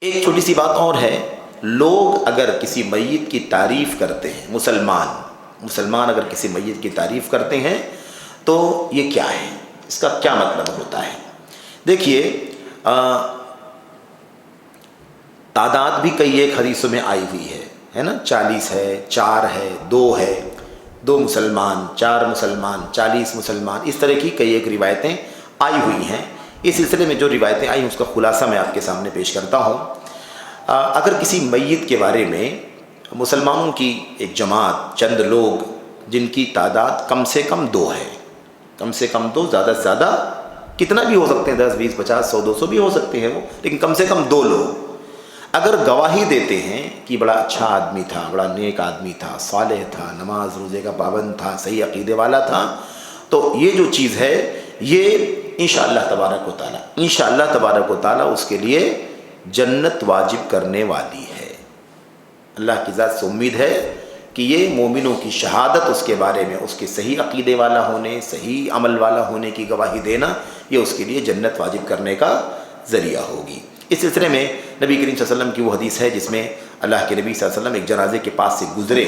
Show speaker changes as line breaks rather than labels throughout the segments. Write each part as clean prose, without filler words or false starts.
ایک چھوٹی سی بات اور ہے، لوگ اگر کسی میت کی تعریف کرتے ہیں، مسلمان اگر کسی میت کی تعریف کرتے ہیں تو یہ کیا ہے، اس کا کیا مطلب ہوتا ہے؟ دیکھیے، تعداد بھی کئی ایک حدیثوں میں آئی ہوئی ہے نا، 40 ہے، 4 ہے، 2 ہے، 2 مسلمان، 4 مسلمان، 40 مسلمان، اس طرح کی کئی ایک روایتیں آئی ہوئی ہیں۔ اس سلسلے میں جو روایتیں آئی ہیں اس کا خلاصہ میں آپ کے سامنے پیش کرتا ہوں۔ اگر کسی میت کے بارے میں مسلمانوں کی ایک جماعت، چند لوگ جن کی تعداد کم سے کم 2 ہے، کم سے کم 2، زیادہ سے زیادہ کتنا بھی ہو سکتے ہیں، 10، 20، 50، 100، 200 بھی ہو سکتے ہیں وہ، لیکن کم سے کم 2 لوگ اگر گواہی دیتے ہیں کہ بڑا اچھا آدمی تھا، بڑا نیک آدمی تھا، صالح تھا، نماز روزے کا پابند تھا، صحیح عقیدے والا تھا، تو یہ جو چیز ہے یہ انشاءاللہ تبارک و تعالی اس کے لیے جنت واجب کرنے والی ہے۔ اللہ کی ذات سے امید ہے کہ یہ مومنوں کی شہادت اس کے بارے میں، اس کے صحیح عقیدے والا ہونے، صحیح عمل والا ہونے کی گواہی دینا، یہ اس کے لیے جنت واجب کرنے کا ذریعہ ہوگی۔ اس سلسلے میں نبی کریم صلی اللہ علیہ وسلم کی وہ حدیث ہے جس میں اللہ کے نبی صلی اللہ علیہ وسلم ایک جنازے کے پاس سے گزرے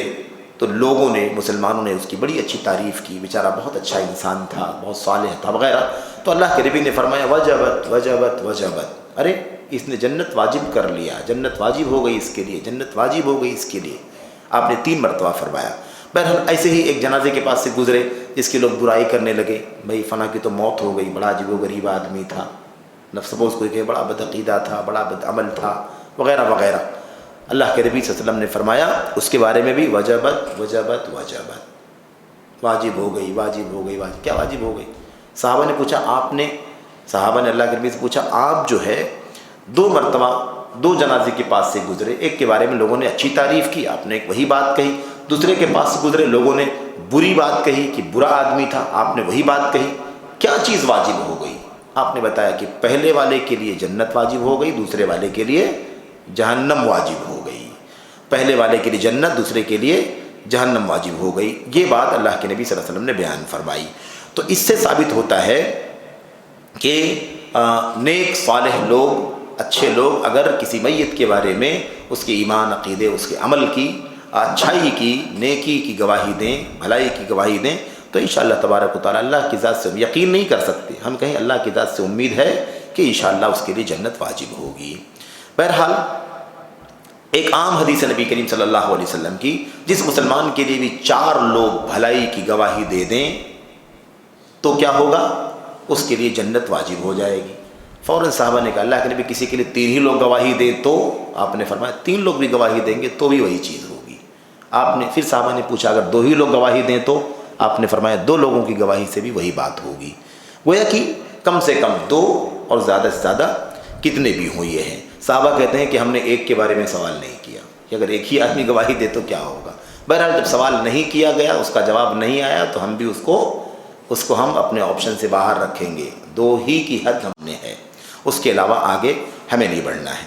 تو لوگوں نے، مسلمانوں نے اس کی بڑی اچھی تعریف کی، بیچارہ بہت اچھا انسان تھا، بہت صالح تھا وغیرہ، تو اللہ کے نبی نے فرمایا وجبت وجبت وجبت، ارے اس نے جنت واجب کر لیا، جنت واجب ہو گئی اس کے لیے، جنت واجب ہو گئی اس کے لیے۔ آپ نے 3 مرتبہ فرمایا۔ بہرحال ایسے ہی ایک جنازے کے پاس سے گزرے جس کی لوگ برائی کرنے لگے، بھئی فلاں کی تو موت ہو گئی، بڑا عجیب و غریب آدمی تھا، سپوز کوئی کہ بڑا بدعقیدہ تھا، بڑا بدعمل تھا وغیرہ وغیرہ۔ اللہ کے نبی صلی اللہ علیہ وسلم نے فرمایا اس کے بارے میں بھی وجبت وجبت وجبت، واجب ہو گئی، واجب ہو گئی، واجب کیا واجب ہو گئی؟ صحابہ نے پوچھا، صحابہ نے اللہ کے نبی سے پوچھا، آپ جو ہے 2 مرتبہ 2 جنازے کے پاس سے گزرے، ایک کے بارے میں لوگوں نے اچھی تعریف کی، آپ نے ایک وہی بات کہی، دوسرے کے پاس سے گزرے لوگوں نے بری بات کہی کہ برا آدمی تھا، آپ نے وہی بات کہی، کیا چیز واجب ہو گئی؟ آپ نے بتایا کہ پہلے والے کے لیے جنت واجب ہو گئی، دوسرے والے کے لیے جہنم واجب ہو گئی۔ پہلے والے کے لیے جنت، دوسرے کے لیے جہنم واجب ہو گئی۔ یہ بات اللہ کے نبی صلی اللہ علیہ وسلم نے بیان فرمائی۔ تو اس سے ثابت ہوتا ہے کہ نیک صالح لوگ، اچھے لوگ اگر کسی میت کے بارے میں اس کے ایمان، عقیدے، اس کے عمل کی، اچھائی کی، نیکی کی گواہی دیں، بھلائی کی گواہی دیں، تو انشاءاللہ تبارک و تعالی اللہ کی ذات سے ہم یقین نہیں کر سکتے، ہم کہیں اللہ کی ذات سے امید ہے کہ انشاءاللہ اس کے لیے جنت واجب ہوگی۔ بہرحال ایک عام حدیث نبی کریم صلی اللہ علیہ وسلم کی، جس مسلمان کے لیے بھی 4 لوگ بھلائی کی گواہی دے دیں تو کیا ہوگا؟ اس کے لیے جنت واجب ہو جائے گی۔ فوراً صحابہ نے کہا اللہ کے نبی کسی کے لیے 3 ہی لوگ گواہی دیں تو؟ آپ نے فرمایا 3 لوگ بھی گواہی دیں گے تو بھی وہی چیز ہوگی۔ آپ نے پھر صحابہ نے پوچھا اگر 2 ہی لوگ گواہی دیں تو؟ آپ نے فرمایا 2 لوگوں کی گواہی سے بھی وہی بات ہوگی۔ گویا کہ کم سے کم 2 اور زیادہ سے زیادہ کتنے بھی ہوں یہ ہیں۔ صحابہ کہتے ہیں کہ ہم نے ایک کے بارے میں سوال نہیں کیا کہ اگر ایک ہی آدمی گواہی دے تو کیا ہوگا۔ بہرحال جب سوال نہیں کیا گیا، اس کا جواب نہیں آیا، تو ہم بھی اس کو ہم اپنے آپشن سے باہر رکھیں گے۔ 2 ہی کی حد ہم نے ہے، اس کے علاوہ آگے ہمیں نہیں بڑھنا ہے۔